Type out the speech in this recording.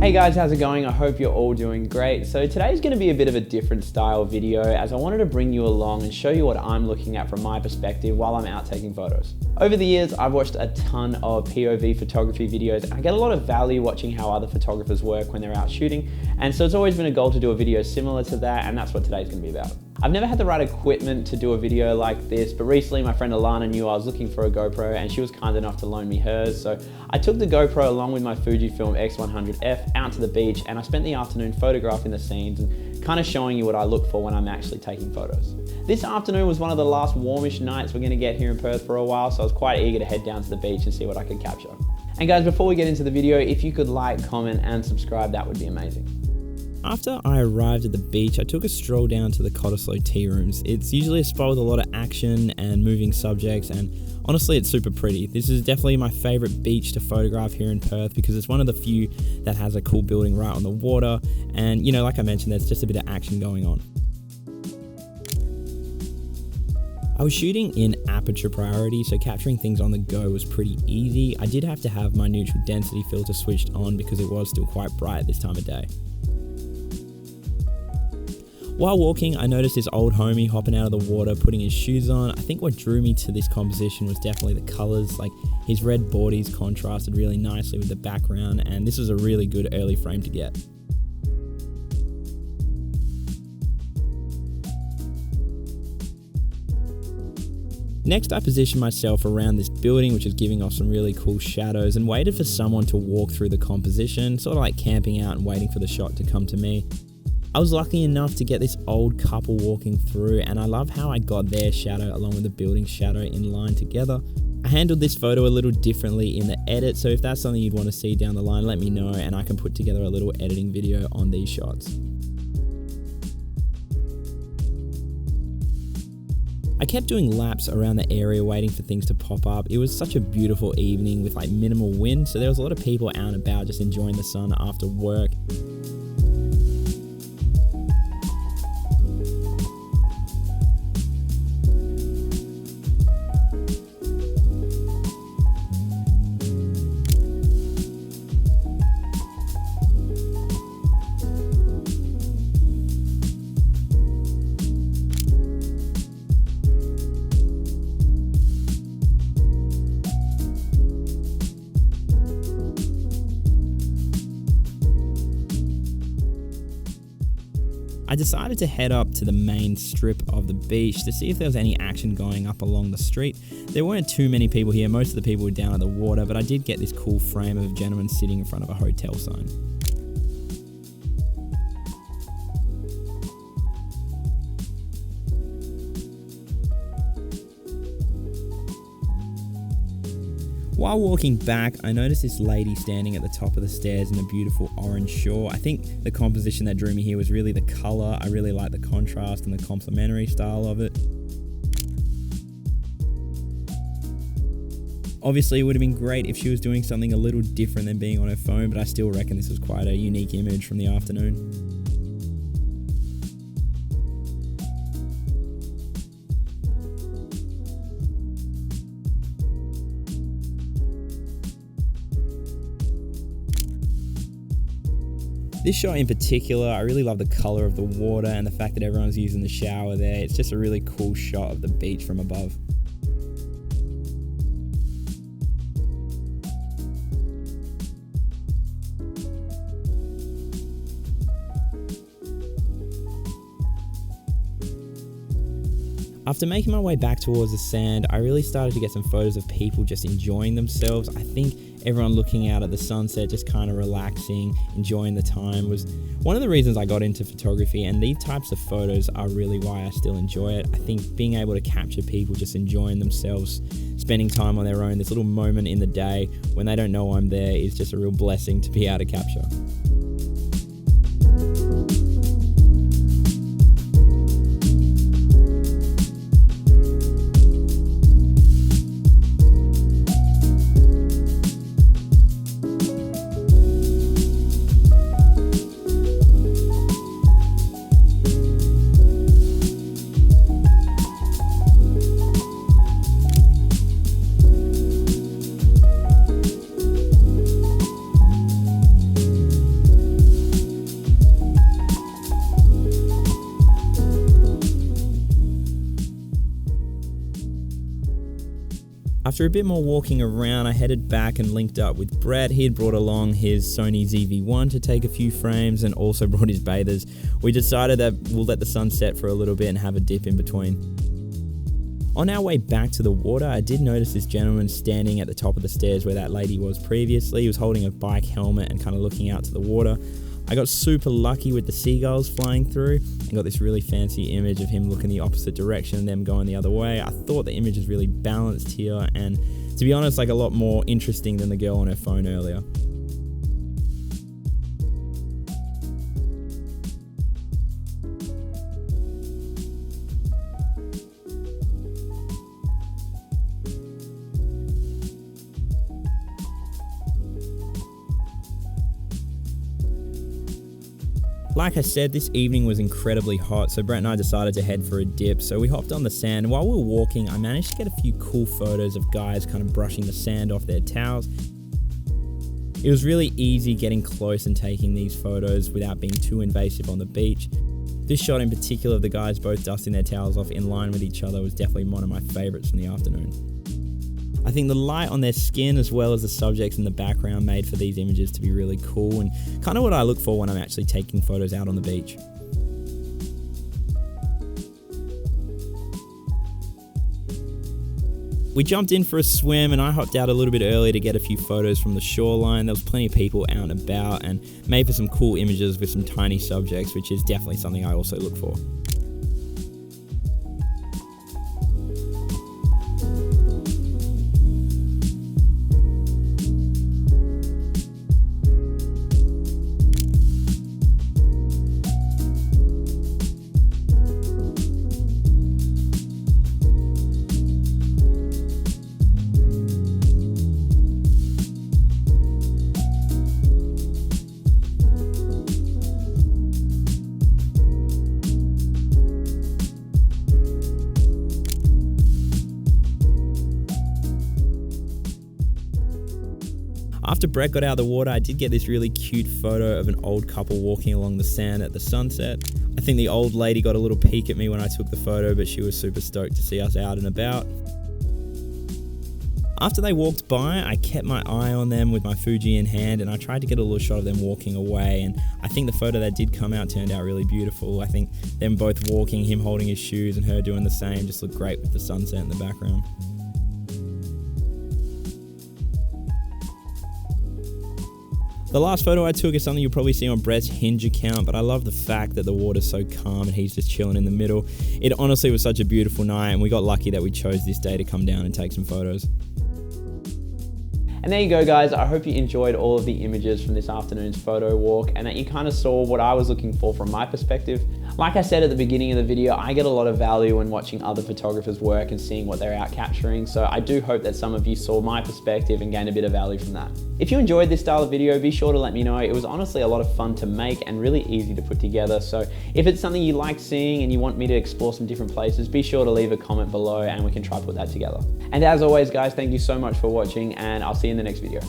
Hey guys, how's it going? I hope you're all doing great. So today's going to be a bit of a different style video, as I wanted to bring you along and show you what I'm looking at from my perspective while I'm out taking photos. Over the years, I've watched a ton of POV photography videos and I get a lot of value watching how other photographers work when they're out shooting. And so it's always been a goal to do a video similar to that, and that's what today's going to be about. I've never had the right equipment to do a video like this, but recently my friend Alana knew I was looking for a GoPro and she was kind enough to loan me hers. So I took the GoPro along with my Fujifilm X100F out to the beach, and I spent the afternoon photographing the scenes and kind of showing you what I look for when I'm actually taking photos. This afternoon was one of the last warmish nights we're going to get here in Perth for a while, so I was quite eager to head down to the beach and see what I could capture. And guys, before we get into the video, if you could like, comment and subscribe, that would be amazing. After I arrived at the beach, I took a stroll down to the Compton Tea Rooms. It's usually a spot with a lot of action and moving subjects, and honestly it's super pretty. This is definitely my favourite beach to photograph here in Perth because it's one of the few that has a cool building right on the water, and you know, like I mentioned, there's just a bit of action going on. I was shooting in aperture priority, so capturing things on the go was pretty easy. I did have to have my neutral density filter switched on because it was still quite bright this time of day. While walking, I noticed this old homie hopping out of the water, putting his shoes on. I think what drew me to this composition was definitely the colours, like his red boardies contrasted really nicely with the background, and this was a really good early frame to get. Next, I positioned myself around this building, which is giving off some really cool shadows, and waited for someone to walk through the composition, sort of like camping out and waiting for the shot to come to me. I was lucky enough to get this old couple walking through, and I love how I got their shadow along with the building shadow in line together. I handled this photo a little differently in the edit, so if that's something you'd want to see down the line, let me know and I can put together a little editing video on these shots. I kept doing laps around the area waiting for things to pop up. It was such a beautiful evening with like minimal wind, so there was a lot of people out and about just enjoying the sun after work. I decided to head up to the main strip of the beach to see if there was any action going up along the street. There weren't too many people here, most of the people were down at the water, but I did get this cool frame of a gentleman sitting in front of a hotel sign. While walking back, I noticed this lady standing at the top of the stairs in a beautiful orange shore. I think the composition that drew me here was really the colour. I really like the contrast and the complementary style of it. Obviously, it would have been great if she was doing something a little different than being on her phone, but I still reckon this was quite a unique image from the afternoon. This shot in particular, I really love the colour of the water and the fact that everyone's using the shower there. It's just a really cool shot of the beach from above. After making my way back towards the sand, I really started to get some photos of people just enjoying themselves. I think everyone looking out at the sunset, just kind of relaxing, enjoying the time, was one of the reasons I got into photography, and these types of photos are really why I still enjoy it. I think being able to capture people just enjoying themselves, spending time on their own, this little moment in the day when they don't know I'm there, is just a real blessing to be able to capture. After a bit more walking around, I headed back and linked up with Brett. He had brought along his Sony ZV-1 to take a few frames and also brought his bathers. We decided that we'll let the sun set for a little bit and have a dip in between. On our way back to the water, I did notice this gentleman standing at the top of the stairs where that lady was previously. He was holding a bike helmet and kind of looking out to the water. I got super lucky with the seagulls flying through and got this really fancy image of him looking the opposite direction and them going the other way. I thought the image was really balanced here and, to be honest, like a lot more interesting than the girl on her phone earlier. Like I said, this evening was incredibly hot, so Brett and I decided to head for a dip. So we hopped on the sand, and while we were walking, I managed to get a few cool photos of guys kind of brushing the sand off their towels. It was really easy getting close and taking these photos without being too invasive on the beach. This shot in particular of the guys both dusting their towels off in line with each other was definitely one of my favorites from the afternoon. I think the light on their skin as well as the subjects in the background made for these images to be really cool and kind of what I look for when I'm actually taking photos out on the beach. We jumped in for a swim and I hopped out a little bit early to get a few photos from the shoreline. There was plenty of people out and about and made for some cool images with some tiny subjects, which is definitely something I also look for. After Brett got out of the water, I did get this really cute photo of an old couple walking along the sand at the sunset. I think the old lady got a little peek at me when I took the photo, but she was super stoked to see us out and about. After they walked by, I kept my eye on them with my Fuji in hand and I tried to get a little shot of them walking away, and I think the photo that did come out turned out really beautiful. I think them both walking, him holding his shoes and her doing the same, just looked great with the sunset in the background. The last photo I took is something you'll probably see on Brett's Hinge account, but I love the fact that the water's so calm and he's just chilling in the middle. It honestly was such a beautiful night and we got lucky that we chose this day to come down and take some photos. And there you go, guys. I hope you enjoyed all of the images from this afternoon's photo walk and that you kind of saw what I was looking for from my perspective. Like I said at the beginning of the video, I get a lot of value when watching other photographers work and seeing what they're out capturing. So I do hope that some of you saw my perspective and gained a bit of value from that. If you enjoyed this style of video, be sure to let me know. It was honestly a lot of fun to make and really easy to put together. So if it's something you like seeing and you want me to explore some different places, be sure to leave a comment below and we can try to put that together. And as always, guys, thank you so much for watching and I'll see you in the next video.